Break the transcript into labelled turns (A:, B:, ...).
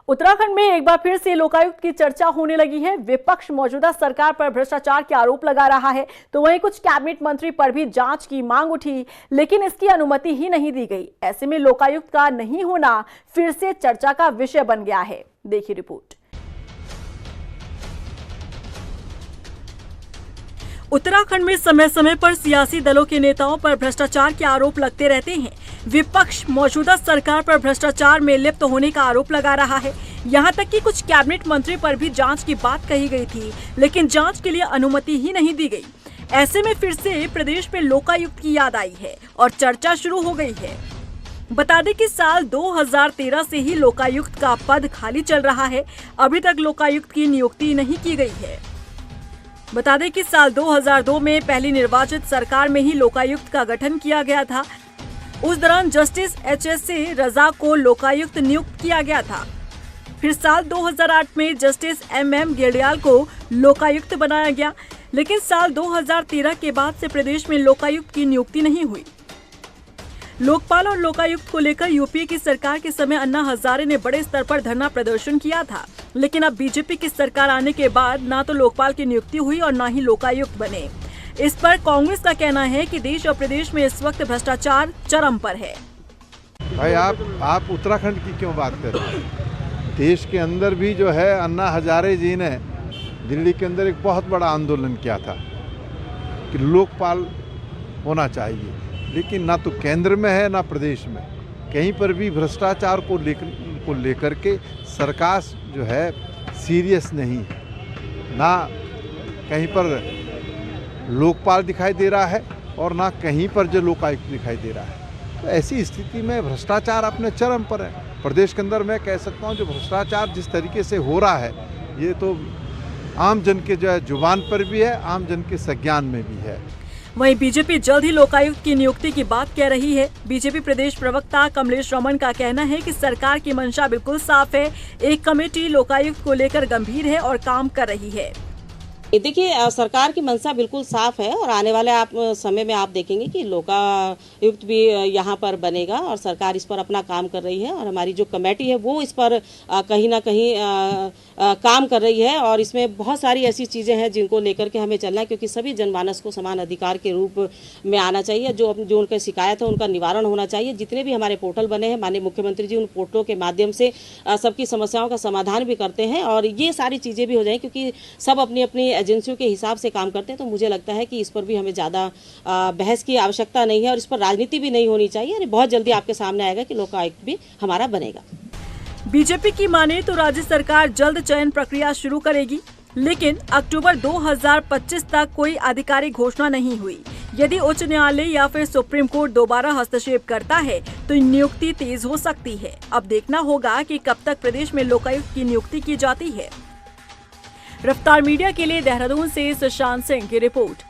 A: उत्तराखंड में एक बार फिर से लोकायुक्त की चर्चा होने लगी है। विपक्ष मौजूदा सरकार पर भ्रष्टाचार के आरोप लगा रहा है, तो वहीं कुछ कैबिनेट मंत्री पर भी जांच की मांग उठी, लेकिन इसकी अनुमति ही नहीं दी गई। ऐसे में लोकायुक्त का नहीं होना फिर से चर्चा का विषय बन गया है। देखिए रिपोर्ट। उत्तराखंड में समय समय पर सियासी दलों के नेताओं पर भ्रष्टाचार के आरोप लगते रहते हैं। विपक्ष मौजूदा सरकार पर भ्रष्टाचार में लिप्त होने का आरोप लगा रहा है। यहां तक कि कुछ कैबिनेट मंत्री पर भी जांच की बात कही गई थी, लेकिन जांच के लिए अनुमति ही नहीं दी गई। ऐसे में फिर से प्रदेश में लोकायुक्त की याद आई है और चर्चा शुरू हो गई है। बता दें कि साल 2013 से ही लोकायुक्त का पद खाली चल रहा है। अभी तक लोकायुक्त की नियुक्ति नहीं की गई है। बता दें कि साल 2002 में पहली निर्वाचित सरकार में ही लोकायुक्त का गठन किया गया था। उस दौरान जस्टिस HSA रजा को लोकायुक्त नियुक्त किया गया था। फिर साल 2008 में जस्टिस MM गेडियाल को लोकायुक्त बनाया गया, लेकिन साल 2013 के बाद से प्रदेश में लोकायुक्त की नियुक्ति नहीं हुई। लोकपाल और लोकायुक्त को लेकर यूपीए की सरकार के समय अन्ना हजारे ने बड़े स्तर पर धरना प्रदर्शन किया था, लेकिन अब बीजेपी की सरकार आने के बाद ना तो लोकपाल की नियुक्ति हुई और ना ही लोकायुक्त बने। इस पर कांग्रेस का कहना है कि देश और प्रदेश में इस वक्त भ्रष्टाचार चरम पर है।
B: भाई आप उत्तराखंड की क्यों बात कर रहे हैं? देश के अंदर भी जो है अन्ना हजारे जी ने दिल्ली के अंदर एक बहुत बड़ा आंदोलन किया था कि लोकपाल होना चाहिए, लेकिन ना तो केंद्र में है ना प्रदेश में। कहीं पर भी भ्रष्टाचार को लेकर के सरकार जो है सीरियस नहीं है। ना कहीं पर लोकपाल दिखाई दे रहा है और ना कहीं पर जो लोकायुक्त दिखाई दे रहा है। तो ऐसी स्थिति में भ्रष्टाचार अपने चरम पर है। प्रदेश के अंदर मैं कह सकता हूँ जो भ्रष्टाचार जिस तरीके से हो रहा है, ये तो आम जन के जो है जुबान पर भी है, आम जन के संज्ञान में भी है।
A: वहीं बीजेपी जल्द ही लोकायुक्त की नियुक्ति की बात कह रही है। बीजेपी प्रदेश प्रवक्ता कमलेश रमन का कहना है कि सरकार की मंशा बिल्कुल साफ है। एक कमेटी लोकायुक्त को लेकर गंभीर है और काम कर रही है।
C: देखिए, सरकार की मंशा बिल्कुल साफ है और आने वाले समय में आप देखेंगे कि लोकायुक्त भी यहाँ पर बनेगा और सरकार इस पर अपना काम कर रही है और हमारी जो कमेटी है वो इस पर कहीं ना कहीं काम कर रही है। और इसमें बहुत सारी ऐसी चीज़ें हैं जिनको लेकर के हमें चलना है, क्योंकि सभी जनमानस को समान अधिकार के रूप में आना चाहिए। जो उनकी शिकायत है उनका निवारण होना चाहिए। जितने भी हमारे पोर्टल बने हैं, माननीय मुख्यमंत्री जी उन पोर्टलों के माध्यम से सबकी समस्याओं का समाधान भी करते हैं और ये सारी चीज़ें भी हो जाएं, क्योंकि सब अपनी अपनी एजेंसियों के हिसाब से काम करते हैं। तो मुझे लगता है कि इस पर भी हमें ज़्यादा बहस की आवश्यकता नहीं है और इस पर राजनीति भी नहीं होनी चाहिए। और बहुत जल्दी आपके सामने आएगा कि लोकायुक्त भी हमारा बनेगा।
A: बीजेपी की माने तो राज्य सरकार जल्द चयन प्रक्रिया शुरू करेगी, लेकिन अक्टूबर 2025 तक कोई आधिकारिक घोषणा नहीं हुई। यदि उच्च न्यायालय या फिर सुप्रीम कोर्ट दोबारा हस्तक्षेप करता है तो नियुक्ति तेज हो सकती है। अब देखना होगा कि कब तक प्रदेश में लोकायुक्त की नियुक्ति की जाती है। रफ्तार मीडिया के लिए देहरादून से सुशांत सिंह की रिपोर्ट।